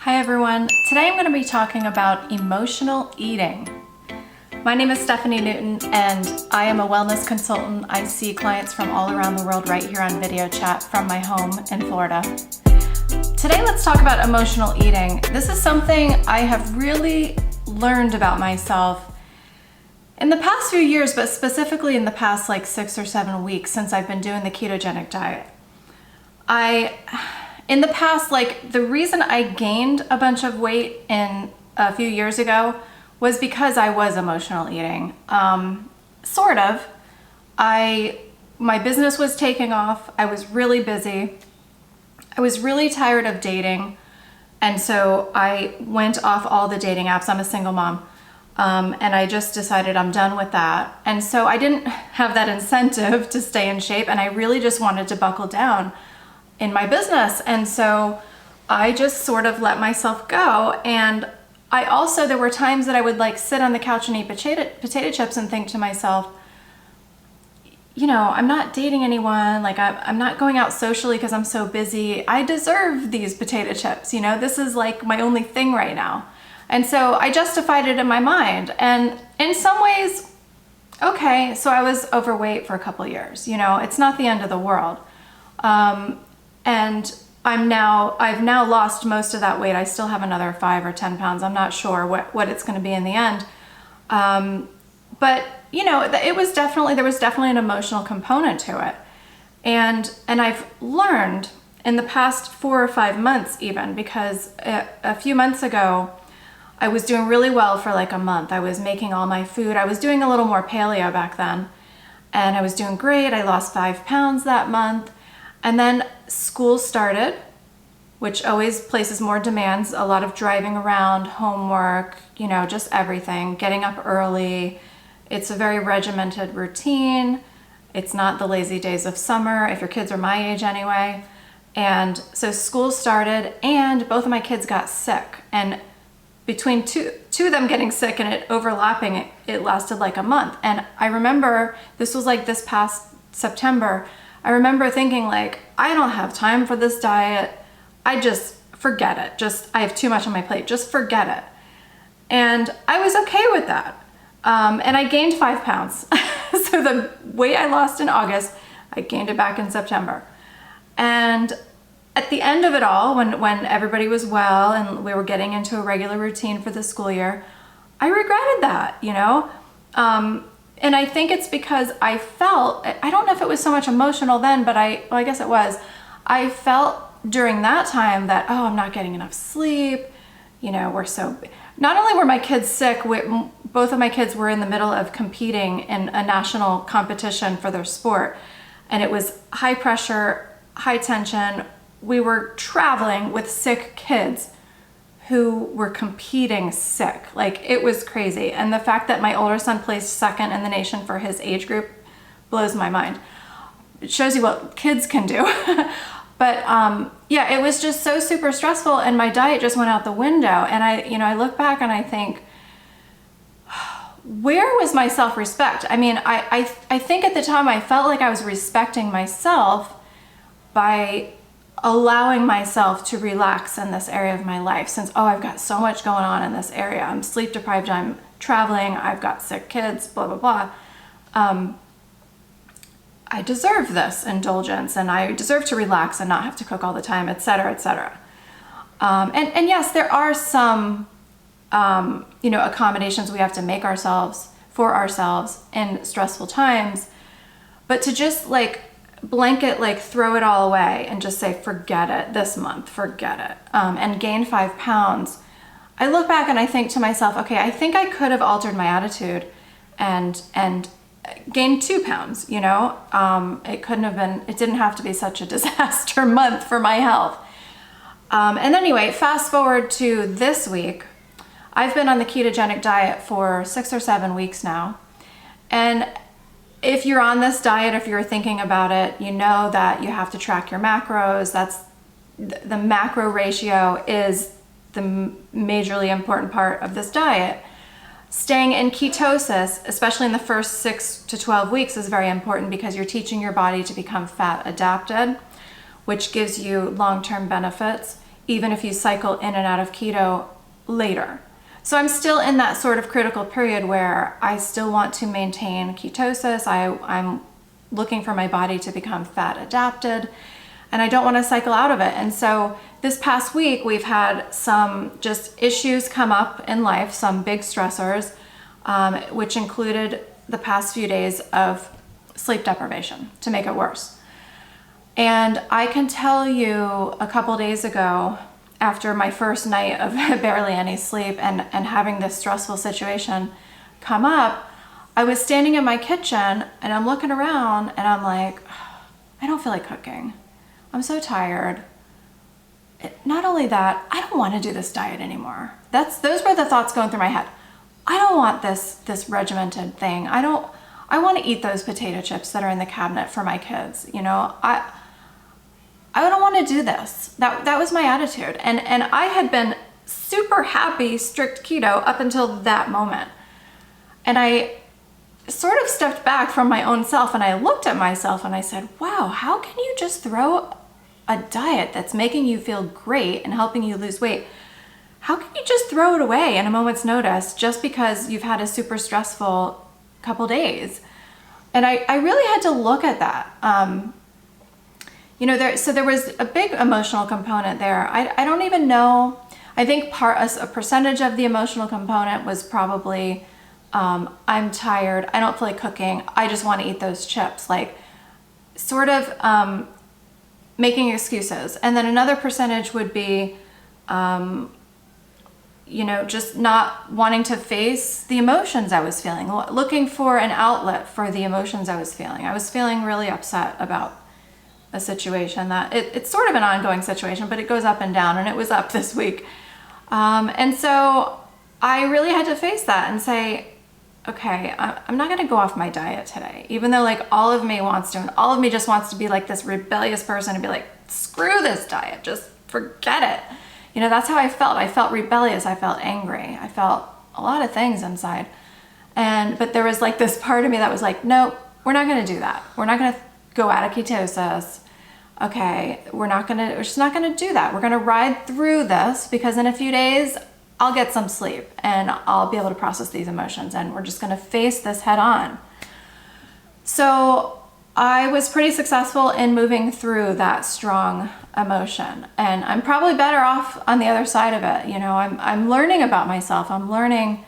Hi everyone, today I'm going to be talking about emotional eating. My name is Stephanie Newton and I am a wellness consultant. I see clients from all around the world right here on video chat from my home in Florida. Today let's talk about emotional eating. This is something I have really learned about myself in the past few years, but specifically in the past like 6 or 7 weeks since I've been doing the ketogenic diet. In the past, the reason I gained a bunch of weight a few years ago was because I was emotional eating. Sort of. My business was taking off. I was really busy. I was really tired of dating. And so I went off all the dating apps. I'm a single mom. And I just decided I'm done with that. And so I didn't have that incentive to stay in shape. And I really just wanted to buckle down in my business. And so I just sort of let myself go. And there were times that I would sit on the couch and eat potato chips and think to myself, I'm not dating anyone. I'm not going out socially because I'm so busy. I deserve these potato chips. This is my only thing right now. And so I justified it in my mind. And in some ways, okay, so I was overweight for a couple years. It's not the end of the world. And I've now lost most of that weight. I still have another 5 or 10 pounds. I'm not sure what it's going to be in the end. But there was definitely an emotional component to it. And I've learned in the past 4 or 5 months even, because a few months ago, I was doing really well for a month. I was making all my food. I was doing a little more paleo back then. And I was doing great. I lost 5 pounds that month. And then school started, which always places more demands, a lot of driving around, homework, just everything, getting up early. It's a very regimented routine. It's not the lazy days of summer, if your kids are my age anyway. And so school started and both of my kids got sick. And between two of them getting sick and it overlapping, it lasted a month. And I remember, this was this past September, I remember thinking I don't have time for this diet. I just forget it. I have too much on my plate. Just forget it. And I was okay with that. And I gained 5 pounds. So the weight I lost in August, I gained it back in September. And at the end of it all, when everybody was well and we were getting into a regular routine for the school year, I regretted that, And I think it's because I don't know if it was so much emotional then, but I guess it was. I felt during that time that, I'm not getting enough sleep. Not only were my kids sick, both of my kids were in the middle of competing in a national competition for their sport. And it was high pressure, high tension. We were traveling with sick kids who were competing sick. It was crazy. And the fact that my older son placed second in the nation for his age group blows my mind. It shows you what kids can do. But it was just so super stressful and my diet just went out the window. And I look back and I think, where was my self-respect? I mean, I think at the time I felt like I was respecting myself by allowing myself to relax in this area of my life, since, I've got so much going on in this area. I'm sleep deprived, I'm traveling, I've got sick kids, blah, blah, blah. I deserve this indulgence and I deserve to relax and not have to cook all the time, etc., etc. And yes, there are some, accommodations we have to make for ourselves in stressful times, but to just blanket, throw it all away and just say, forget it this month, forget it, and gain 5 pounds. I look back and I think to myself, okay, I think I could have altered my attitude and gained 2 pounds, it didn't have to be such a disaster month for my health. And anyway, fast forward to this week, I've been on the ketogenic diet for 6 or 7 weeks now. And if you're on this diet, if you're thinking about it, you know that you have to track your macros. That's the macro ratio is the majorly important part of this diet. Staying in ketosis, especially in the first 6 to 12 weeks, is very important because you're teaching your body to become fat adapted, which gives you long-term benefits. even if you cycle in and out of keto later. So I'm still in that sort of critical period where I still want to maintain ketosis. I'm looking for my body to become fat adapted, and I don't want to cycle out of it. And so this past week, we've had some just issues come up in life, some big stressors, which included the past few days of sleep deprivation to make it worse. And I can tell you, a couple days ago, after my first night of barely any sleep and having this stressful situation come up, I was standing in my kitchen and I'm looking around and I'm like, I don't feel like cooking. I'm so tired. Not only that, I don't want to do this diet anymore. Those were the thoughts going through my head. I don't want this regimented thing. I want to eat those potato chips that are in the cabinet for my kids. You know, I don't want to do this. That was my attitude. And I had been super happy, strict keto up until that moment. And I sort of stepped back from my own self and I looked at myself and I said, wow, how can you just throw a diet that's making you feel great and helping you lose weight? How can you just throw it away in a moment's notice just because you've had a super stressful couple days? And I really had to look at that. You know, there was a big emotional component there. I don't even know. I think a percentage of the emotional component was probably, I'm tired. I don't feel like cooking. I just want to eat those chips. Like, sort of making excuses. And then another percentage would be, you know, just not wanting to face the emotions I was feeling, looking for an outlet for the emotions I was feeling. I was feeling really upset about a situation that it's sort of an ongoing situation, but it goes up and down, and it was up this week. And so I really had to face that and say, okay, I'm not going to go off my diet today, even though like all of me wants to, and all of me just wants to be like this rebellious person and be like, screw this diet, just forget it. You know, that's how I felt. I felt rebellious. I felt angry. I felt a lot of things inside. But there was like this part of me that was like, no, we're not going to do that. We're not going to go out of ketosis. Okay, we're just not gonna do that. We're gonna ride through this because in a few days, I'll get some sleep and I'll be able to process these emotions, and we're just gonna face this head on. So I was pretty successful in moving through that strong emotion, and I'm probably better off on the other side of it. You know, I'm learning about myself. I'm learning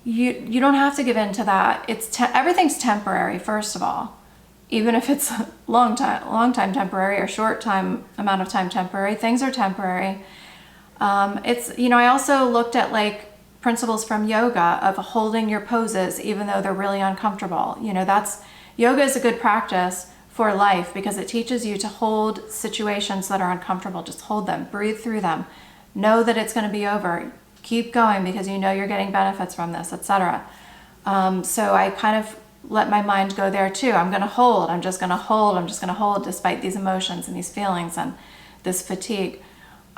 you don't have to give in to that. Everything's temporary, first of all. Even if it's a long time temporary or amount of time temporary, things are temporary. You know, I also looked at like principles from yoga of holding your poses even though they're really uncomfortable. You know, yoga is a good practice for life because it teaches you to hold situations that are uncomfortable. Just hold them, breathe through them, know that it's going to be over, keep going because you know you're getting benefits from this, etc. So I kind of let my mind go there too. I'm going to hold. I'm just going to hold. I'm just going to hold despite these emotions and these feelings and this fatigue.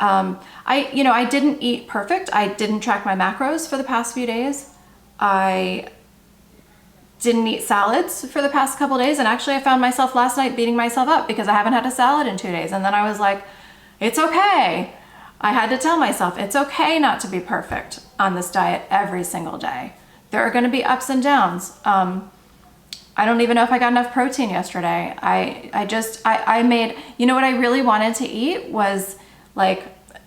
I didn't eat perfect. I didn't track my macros for the past few days. I didn't eat salads for the past couple days. And actually I found myself last night beating myself up because I haven't had a salad in 2 days. And then I was like, it's okay. I had to tell myself it's okay not to be perfect on this diet every single day. There are going to be ups and downs. I don't even know if I got enough protein yesterday. I made, you know what I really wanted to eat was like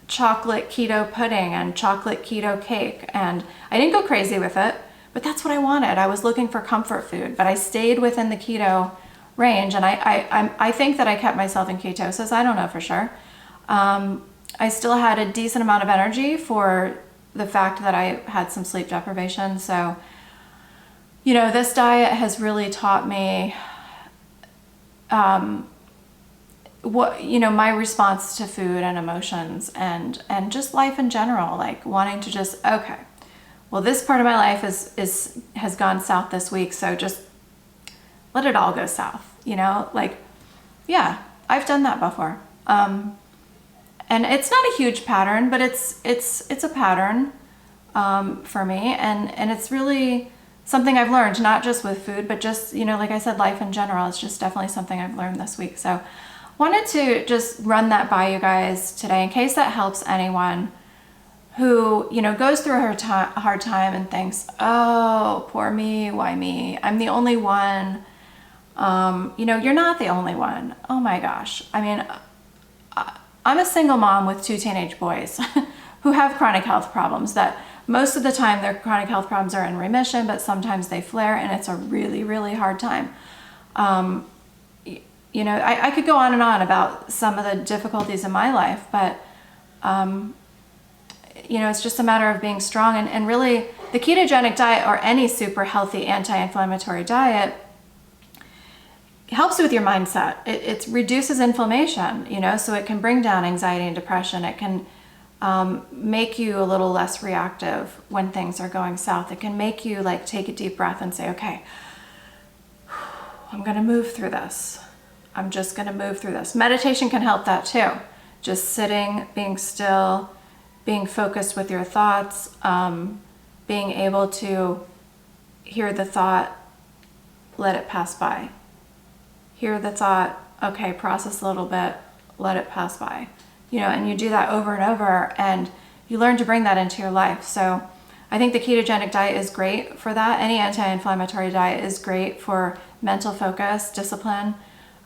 chocolate keto pudding and chocolate keto cake. And I didn't go crazy with it, but that's what I wanted. I was looking for comfort food, but I stayed within the keto range. And I think that I kept myself in ketosis. I don't know for sure. I still had a decent amount of energy for the fact that I had some sleep deprivation. So, you know, this diet has really taught me my response to food and emotions and just life in general, like wanting to just, okay, well, this part of my life has gone south this week, so just let it all go south, you know, like, yeah, I've done that before. And it's not a huge pattern, but it's a pattern for me, and it's really something I've learned, not just with food, but just, you know, like I said, life in general. It's just definitely something I've learned this week. So wanted to just run that by you guys today in case that helps anyone who, you know, goes through a hard time and thinks, oh, poor me, why me? I'm the only one. You know, you're not the only one. Oh my gosh. I mean, I'm a single mom with 2 teenage boys who have chronic health problems that most of the time their chronic health problems are in remission, but sometimes they flare and it's a really, really hard time. You know, I could go on and on about some of the difficulties in my life, but, you know, it's just a matter of being strong. And really, the ketogenic diet or any super healthy anti-inflammatory diet helps with your mindset. It reduces inflammation, you know, so it can bring down anxiety and depression. It can make you a little less reactive when things are going south. It can make you like take a deep breath and say, okay, I'm going to move through this. I'm just going to move through this. Meditation can help that too. Just sitting, being still, being focused with your thoughts, being able to hear the thought, let it pass by. Hear the thought, okay, process a little bit, let it pass by. You know, and you do that over and over and you learn to bring that into your life. So I think the ketogenic diet is great for that. Any anti-inflammatory diet is great for mental focus, discipline.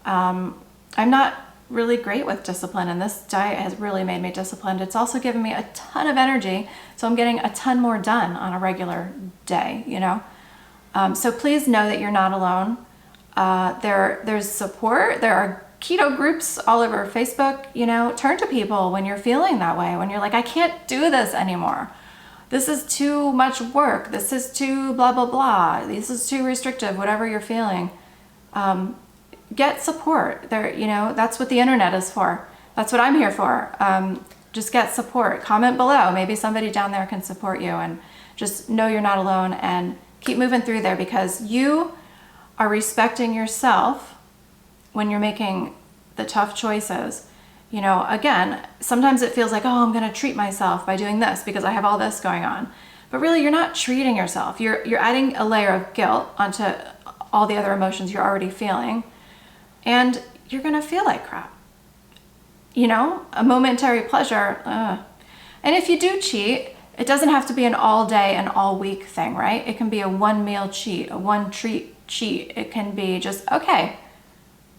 I'm not really great with discipline, and this diet has really made me disciplined. It's also given me a ton of energy, so I'm getting a ton more done on a regular day, you know. So please know that you're not alone. There's support. There are keto groups all over Facebook, you know. Turn to people when you're feeling that way, when you're like, I can't do this anymore. This is too much work. This is too blah, blah, blah. This is too restrictive, whatever you're feeling. Get support there. You know, that's what the internet is for. That's what I'm here for. Just get support. Comment below. Maybe somebody down there can support you, and just know you're not alone and keep moving through there, because you are respecting yourself when you're making the tough choices. You know, again, sometimes it feels like, oh, I'm going to treat myself by doing this because I have all this going on. But really, you're not treating yourself. You're adding a layer of guilt onto all the other emotions you're already feeling. And you're going to feel like crap. You know, a momentary pleasure. And if you do cheat, it doesn't have to be an all day and all week thing, right? It can be a 1 meal cheat, a 1 treat cheat. It can be just, okay,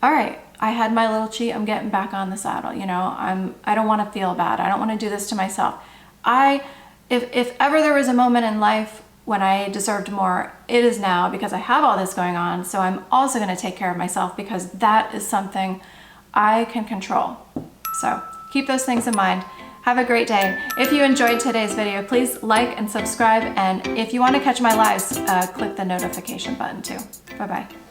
all right, I had my little cheat. I'm getting back on the saddle. You know, I don't want to feel bad. I don't want to do this to myself. If ever there was a moment in life when I deserved more, it is now, because I have all this going on. So I'm also going to take care of myself, because that is something I can control. So keep those things in mind. Have a great day. If you enjoyed today's video, please like and subscribe. And if you want to catch my lives, click the notification button too. Bye-bye.